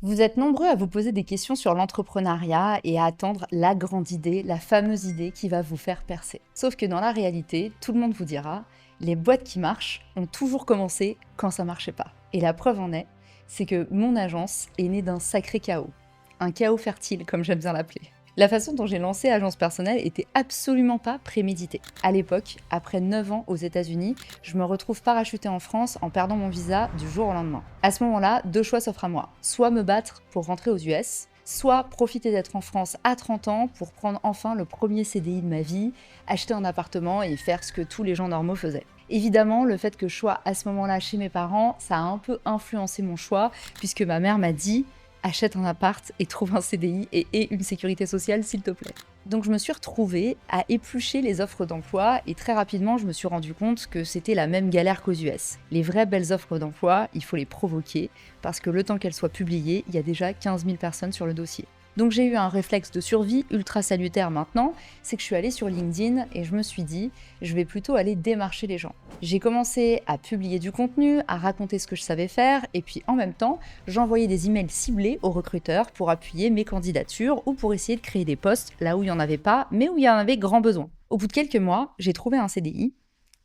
Vous êtes nombreux à vous poser des questions sur l'entrepreneuriat et à attendre la grande idée, la fameuse idée qui va vous faire percer. Sauf que dans la réalité, tout le monde vous dira, les boîtes qui marchent ont toujours commencé quand ça marchait pas. Et la preuve en est, c'est que mon agence est née d'un sacré chaos. Un chaos fertile, comme j'aime bien l'appeler. La façon dont j'ai lancé Agence Personnelle était absolument pas préméditée. À l'époque, après 9 ans aux États-Unis, je me retrouve parachutée en France en perdant mon visa du jour au lendemain. À ce moment-là, deux choix s'offrent à moi. Soit me battre pour rentrer aux US, soit profiter d'être en France à 30 ans pour prendre enfin le premier CDI de ma vie, acheter un appartement et faire ce que tous les gens normaux faisaient. Évidemment, le fait que je sois à ce moment-là chez mes parents, ça a un peu influencé mon choix, puisque ma mère m'a dit achète un appart et trouve un CDI et aie une sécurité sociale, s'il te plaît. Donc je me suis retrouvée à éplucher les offres d'emploi et très rapidement, je me suis rendu compte que c'était la même galère qu'aux US. Les vraies belles offres d'emploi, il faut les provoquer parce que le temps qu'elles soient publiées, il y a déjà 15 000 personnes sur le dossier. Donc j'ai eu un réflexe de survie ultra salutaire maintenant, c'est que je suis allée sur LinkedIn et je me suis dit, je vais plutôt aller démarcher les gens. J'ai commencé à publier du contenu, à raconter ce que je savais faire, et puis en même temps, j'envoyais des emails ciblés aux recruteurs pour appuyer mes candidatures ou pour essayer de créer des postes là où il n'y en avait pas, mais où il y en avait grand besoin. Au bout de quelques mois, j'ai trouvé un CDI,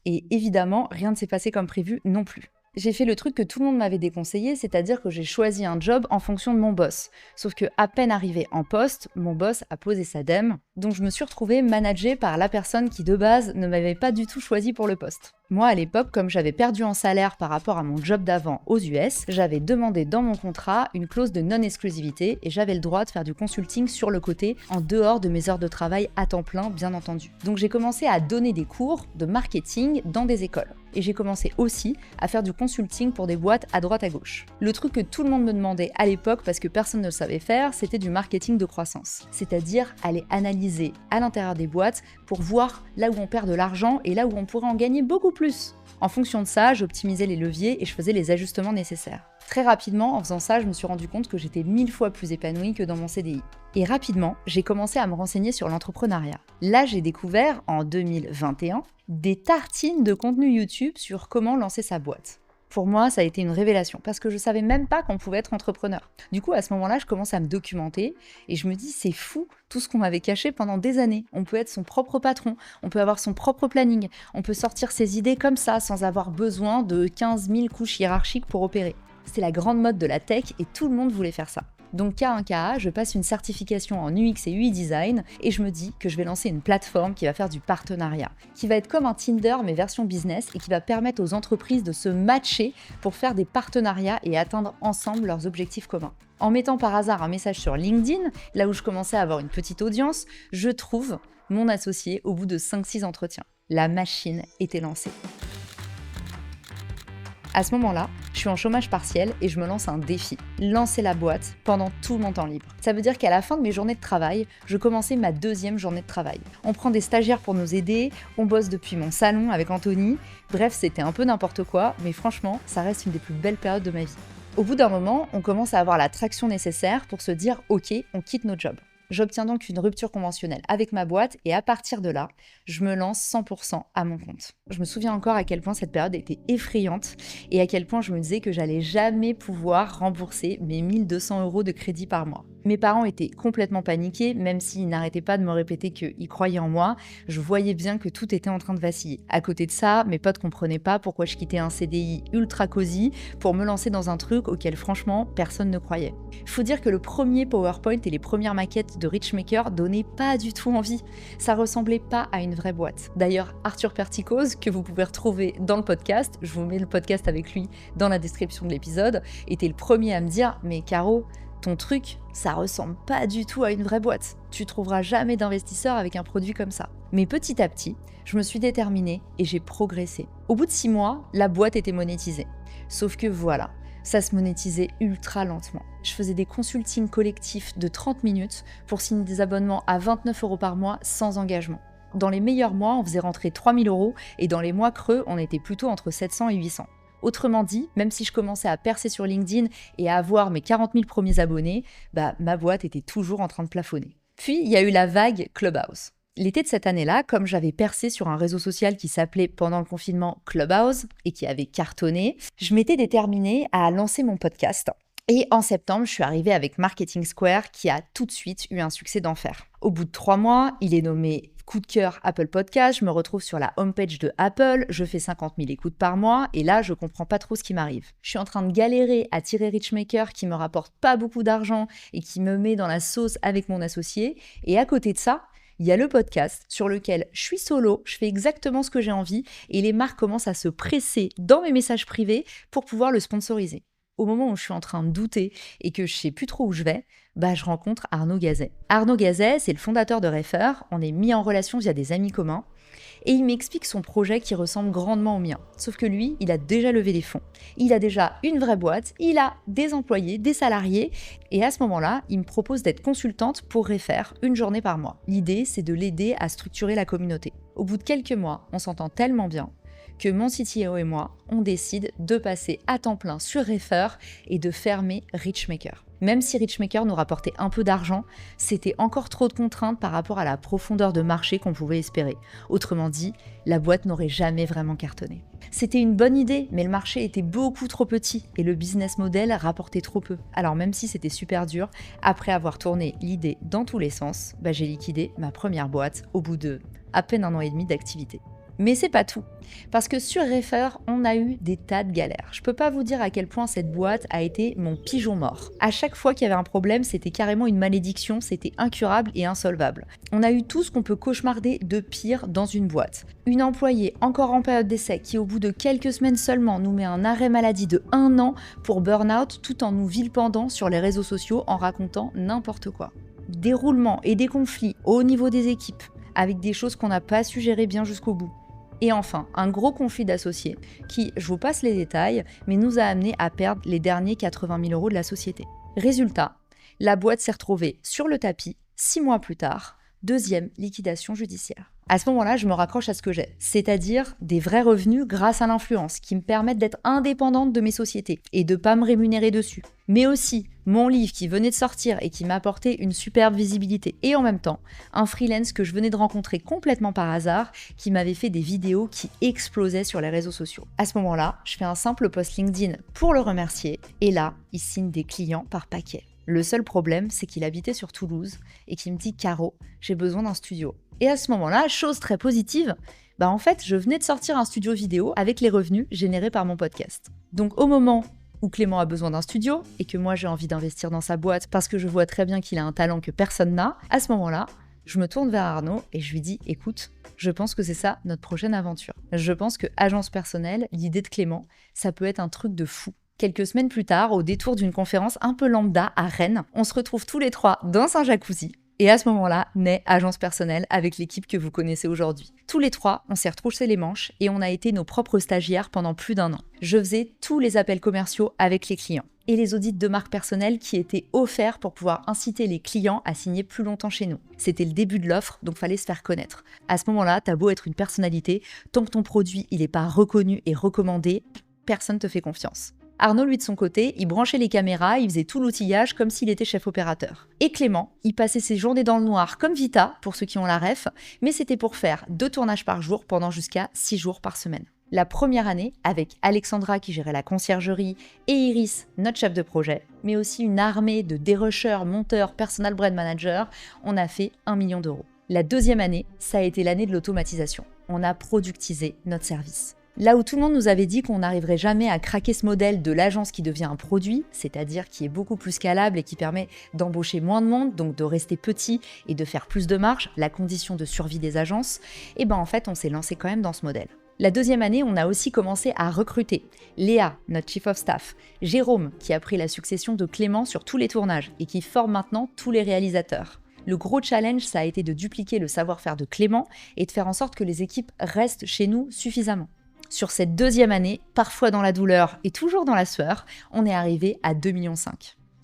et évidemment, rien ne s'est passé comme prévu non plus. J'ai fait le truc que tout le monde m'avait déconseillé, c'est-à-dire que j'ai choisi un job en fonction de mon boss. Sauf que à peine arrivé en poste, mon boss a posé sa dème, donc je me suis retrouvée managée par la personne qui de base ne m'avait pas du tout choisi pour le poste. Moi à l'époque, comme j'avais perdu en salaire par rapport à mon job d'avant aux US, j'avais demandé dans mon contrat une clause de non-exclusivité et j'avais le droit de faire du consulting sur le côté, en dehors de mes heures de travail à temps plein bien entendu. Donc j'ai commencé à donner des cours de marketing dans des écoles. Et j'ai commencé aussi à faire du consulting pour des boîtes à droite à gauche. Le truc que tout le monde me demandait à l'époque, parce que personne ne le savait faire, c'était du marketing de croissance. C'est-à-dire aller analyser à l'intérieur des boîtes pour voir là où on perd de l'argent et là où on pourrait en gagner beaucoup plus. En fonction de ça, j'optimisais les leviers et je faisais les ajustements nécessaires. Très rapidement, en faisant ça, je me suis rendu compte que j'étais 1000 fois plus épanouie que dans mon CDI. Et rapidement, j'ai commencé à me renseigner sur l'entrepreneuriat. Là, j'ai découvert, en 2021, des tartines de contenu YouTube sur comment lancer sa boîte. Pour moi, ça a été une révélation, parce que je savais même pas qu'on pouvait être entrepreneur. Du coup, à ce moment-là, je commence à me documenter, et je me dis, c'est fou, tout ce qu'on m'avait caché pendant des années. On peut être son propre patron, on peut avoir son propre planning, on peut sortir ses idées comme ça, sans avoir besoin de 15 000 couches hiérarchiques pour opérer. C'est la grande mode de la tech, et tout le monde voulait faire ça. Donc K1KA, je passe une certification en UX et UI design et je me dis que je vais lancer une plateforme qui va faire du partenariat, qui va être comme un Tinder mais version business et qui va permettre aux entreprises de se matcher pour faire des partenariats et atteindre ensemble leurs objectifs communs. En mettant par hasard un message sur LinkedIn, là où je commençais à avoir une petite audience, je trouve mon associé au bout de 5-6 entretiens. La machine était lancée. À ce moment-là, je suis en chômage partiel et je me lance un défi, lancer la boîte pendant tout mon temps libre. Ça veut dire qu'à la fin de mes journées de travail, je commençais ma deuxième journée de travail. On prend des stagiaires pour nous aider, on bosse depuis mon salon avec Anthony. Bref, c'était un peu n'importe quoi, mais franchement, ça reste une des plus belles périodes de ma vie. Au bout d'un moment, on commence à avoir la traction nécessaire pour se dire « Ok, on quitte nos jobs ». J'obtiens donc une rupture conventionnelle avec ma boîte et à partir de là, je me lance 100% à mon compte. Je me souviens encore à quel point cette période était effrayante et à quel point je me disais que j'allais jamais pouvoir rembourser mes 1200 € de crédit par mois. Mes parents étaient complètement paniqués, même s'ils n'arrêtaient pas de me répéter qu'ils croyaient en moi, je voyais bien que tout était en train de vaciller. À côté de ça, mes potes comprenaient pas pourquoi je quittais un CDI ultra cosy pour me lancer dans un truc auquel franchement personne ne croyait. Faut dire que le premier PowerPoint et les premières maquettes de Richmaker donnaient pas du tout envie. Ça ressemblait pas à une vraie boîte. D'ailleurs, Arthur Perticose, que vous pouvez retrouver dans le podcast, je vous mets le podcast avec lui dans la description de l'épisode, était le premier à me dire « Mais Caro, ton truc, ça ressemble pas du tout à une vraie boîte. Tu trouveras jamais d'investisseurs avec un produit comme ça. » Mais petit à petit, je me suis déterminée et j'ai progressé. Au bout de 6 mois, la boîte était monétisée. Sauf que voilà, ça se monétisait ultra lentement. Je faisais des consultings collectifs de 30 minutes pour signer des abonnements à 29 € par mois sans engagement. Dans les meilleurs mois, on faisait rentrer 3 000 € et dans les mois creux, on était plutôt entre 700 et 800. Autrement dit, même si je commençais à percer sur LinkedIn et à avoir mes 40 000 premiers abonnés, ma boîte était toujours en train de plafonner. Puis, il y a eu la vague Clubhouse. L'été de cette année-là, comme j'avais percé sur un réseau social qui s'appelait pendant le confinement Clubhouse et qui avait cartonné, je m'étais déterminée à lancer mon podcast Et en septembre, je suis arrivée avec Marketing Square qui a tout de suite eu un succès d'enfer. Au bout de 3 mois, il est nommé coup de cœur Apple Podcast, je me retrouve sur la homepage de Apple, je fais 50 000 écoutes par mois et là, je comprends pas trop ce qui m'arrive. Je suis en train de galérer à tirer Richmaker qui me rapporte pas beaucoup d'argent et qui me met dans la sauce avec mon associé. Et à côté de ça, il y a le podcast sur lequel je suis solo, je fais exactement ce que j'ai envie et les marques commencent à se presser dans mes messages privés pour pouvoir le sponsoriser. Au moment où je suis en train de douter et que je sais plus trop où je vais, je rencontre Arnaud Gazet. Arnaud Gazet, c'est le fondateur de Refer, on est mis en relation via des amis communs, et il m'explique son projet qui ressemble grandement au mien. Sauf que lui, il a déjà levé des fonds. Il a déjà une vraie boîte, il a des employés, des salariés, et à ce moment-là, il me propose d'être consultante pour Refer une journée par mois. L'idée, c'est de l'aider à structurer la communauté. Au bout de quelques mois, on s'entend tellement bien que mon CTO et moi, on décide de passer à temps plein sur Refer et de fermer Richmaker. Même si Richmaker nous rapportait un peu d'argent, c'était encore trop de contraintes par rapport à la profondeur de marché qu'on pouvait espérer. Autrement dit, la boîte n'aurait jamais vraiment cartonné. C'était une bonne idée, mais le marché était beaucoup trop petit et le business model rapportait trop peu. Alors même si c'était super dur, après avoir tourné l'idée dans tous les sens, j'ai liquidé ma première boîte au bout de à peine 1 an et demi d'activité. Mais c'est pas tout, parce que sur Refer, on a eu des tas de galères. Je peux pas vous dire à quel point cette boîte a été mon pigeon mort. À chaque fois qu'il y avait un problème, c'était carrément une malédiction, c'était incurable et insolvable. On a eu tout ce qu'on peut cauchemarder de pire dans une boîte. Une employée encore en période d'essai qui au bout de quelques semaines seulement nous met un arrêt maladie de 1 an pour burn-out tout en nous vilipendant sur les réseaux sociaux en racontant n'importe quoi. Des roulements et des conflits au niveau des équipes, avec des choses qu'on n'a pas su gérer bien jusqu'au bout. Et enfin, un gros conflit d'associés qui, je vous passe les détails, mais nous a amené à perdre les derniers 80 000 € de la société. Résultat, la boîte s'est retrouvée sur le tapis 6 mois plus tard, deuxième liquidation judiciaire. À ce moment-là, je me raccroche à ce que j'ai, c'est-à-dire des vrais revenus grâce à l'influence qui me permettent d'être indépendante de mes sociétés et de pas me rémunérer dessus. Mais aussi mon livre qui venait de sortir et qui m'apportait une superbe visibilité. Et en même temps, un freelance que je venais de rencontrer complètement par hasard qui m'avait fait des vidéos qui explosaient sur les réseaux sociaux. À ce moment-là, je fais un simple post LinkedIn pour le remercier et là, il signe des clients par paquet. Le seul problème, c'est qu'il habitait sur Toulouse et qu'il me dit « Caro, j'ai besoin d'un studio ». Et à ce moment-là, chose très positive, en fait, je venais de sortir un studio vidéo avec les revenus générés par mon podcast. Donc au moment où Clément a besoin d'un studio et que moi j'ai envie d'investir dans sa boîte parce que je vois très bien qu'il a un talent que personne n'a, à ce moment-là, je me tourne vers Arnaud et je lui dis « Écoute, je pense que c'est ça notre prochaine aventure. Je pense que agence personnelle, l'idée de Clément, ça peut être un truc de fou. » Quelques semaines plus tard, au détour d'une conférence un peu lambda à Rennes, on se retrouve tous les 3 dans un jacuzzi. Et à ce moment-là, naît Agence Personnelle avec l'équipe que vous connaissez aujourd'hui. Tous les 3, on s'est retroussé les manches et on a été nos propres stagiaires pendant plus d'1 an. Je faisais tous les appels commerciaux avec les clients et les audits de marque personnelle qui étaient offerts pour pouvoir inciter les clients à signer plus longtemps chez nous. C'était le début de l'offre, donc fallait se faire connaître. À ce moment-là, t'as beau être une personnalité, tant que ton produit il n'est pas reconnu et recommandé, personne te fait confiance. Arnaud, lui, de son côté, il branchait les caméras, il faisait tout l'outillage comme s'il était chef opérateur. Et Clément, il passait ses journées dans le noir comme Vita, pour ceux qui ont la ref, mais c'était pour faire 2 tournages par jour pendant jusqu'à 6 jours par semaine. La première année, avec Alexandra qui gérait la conciergerie et Iris, notre chef de projet, mais aussi une armée de dérushers, monteurs, personal brand managers, on a fait 1 million €. La deuxième année, ça a été l'année de l'automatisation. On a productisé notre service. Là où tout le monde nous avait dit qu'on n'arriverait jamais à craquer ce modèle de l'agence qui devient un produit, c'est-à-dire qui est beaucoup plus scalable et qui permet d'embaucher moins de monde, donc de rester petit et de faire plus de marge, la condition de survie des agences, en fait on s'est lancé quand même dans ce modèle. La deuxième année, on a aussi commencé à recruter Léa, notre chief of staff, Jérôme, qui a pris la succession de Clément sur tous les tournages et qui forme maintenant tous les réalisateurs. Le gros challenge, ça a été de dupliquer le savoir-faire de Clément et de faire en sorte que les équipes restent chez nous suffisamment. Sur cette deuxième année, parfois dans la douleur et toujours dans la sueur, on est arrivé à 2,5 millions.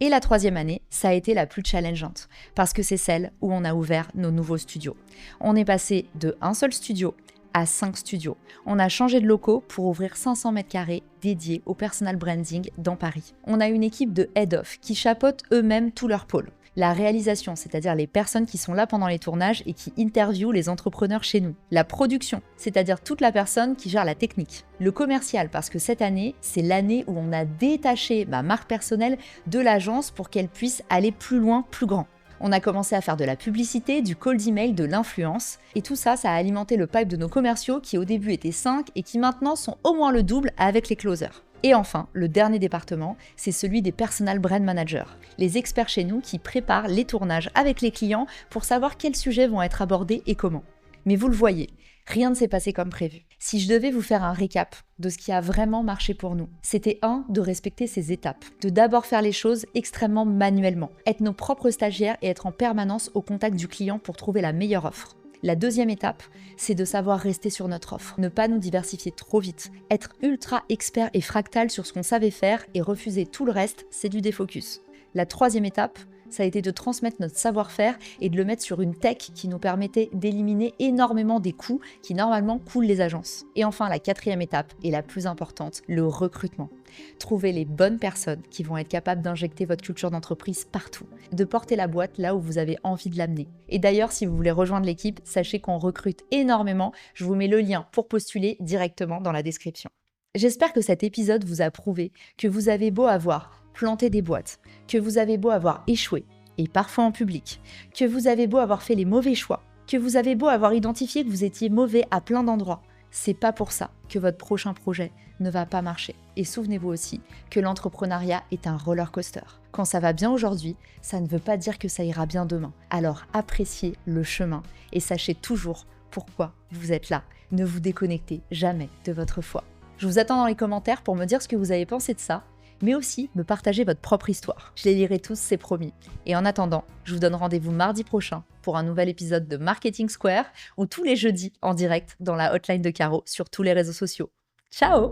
Et la troisième année, ça a été la plus challengeante, parce que c'est celle où on a ouvert nos nouveaux studios. On est passé de un seul studio à 5 studios. On a changé de locaux pour ouvrir 500 mètres carrés dédiés au personal branding dans Paris. On a une équipe de head-off qui chapeautent eux-mêmes tous leurs pôles. La réalisation, c'est-à-dire les personnes qui sont là pendant les tournages et qui interviewent les entrepreneurs chez nous. La production, c'est-à-dire toute la personne qui gère la technique. Le commercial, parce que cette année, c'est l'année où on a détaché ma marque personnelle de l'agence pour qu'elle puisse aller plus loin, plus grand. On a commencé à faire de la publicité, du cold email, de l'influence. Et tout ça, ça a alimenté le pipe de nos commerciaux qui au début étaient 5 et qui maintenant sont au moins le double avec les closers. Et enfin, le dernier département, c'est celui des personal brand managers, les experts chez nous qui préparent les tournages avec les clients pour savoir quels sujets vont être abordés et comment. Mais vous le voyez, rien ne s'est passé comme prévu. Si je devais vous faire un récap de ce qui a vraiment marché pour nous, c'était de respecter ces étapes, de d'abord faire les choses extrêmement manuellement, être nos propres stagiaires et être en permanence au contact du client pour trouver la meilleure offre. La deuxième étape, c'est de savoir rester sur notre offre, ne pas nous diversifier trop vite, être ultra expert et fractal sur ce qu'on savait faire et refuser tout le reste, c'est du défocus. La troisième étape, ça a été de transmettre notre savoir-faire et de le mettre sur une tech qui nous permettait d'éliminer énormément des coûts qui normalement coulent les agences. Et enfin, la quatrième étape, et la plus importante, le recrutement. Trouver les bonnes personnes qui vont être capables d'injecter votre culture d'entreprise partout, de porter la boîte là où vous avez envie de l'amener. Et d'ailleurs, si vous voulez rejoindre l'équipe, sachez qu'on recrute énormément. Je vous mets le lien pour postuler directement dans la description. J'espère que cet épisode vous a prouvé que vous avez beau avoir planté des boîtes, que vous avez beau avoir échoué, et parfois en public, que vous avez beau avoir fait les mauvais choix, que vous avez beau avoir identifié que vous étiez mauvais à plein d'endroits, c'est pas pour ça que votre prochain projet ne va pas marcher. Et souvenez-vous aussi que l'entrepreneuriat est un roller coaster. Quand ça va bien aujourd'hui, ça ne veut pas dire que ça ira bien demain. Alors appréciez le chemin et sachez toujours pourquoi vous êtes là. Ne vous déconnectez jamais de votre foi. Je vous attends dans les commentaires pour me dire ce que vous avez pensé de ça, mais aussi me partager votre propre histoire. Je les lirai tous, c'est promis. Et en attendant, je vous donne rendez-vous mardi prochain pour un nouvel épisode de Marketing Square ou tous les jeudis en direct dans la hotline de Caro sur tous les réseaux sociaux. Ciao!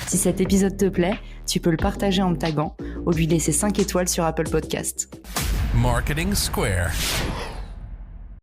Si cet épisode te plaît, tu peux le partager en me taguant ou lui laisser 5 étoiles sur Apple Podcast. Marketing Square.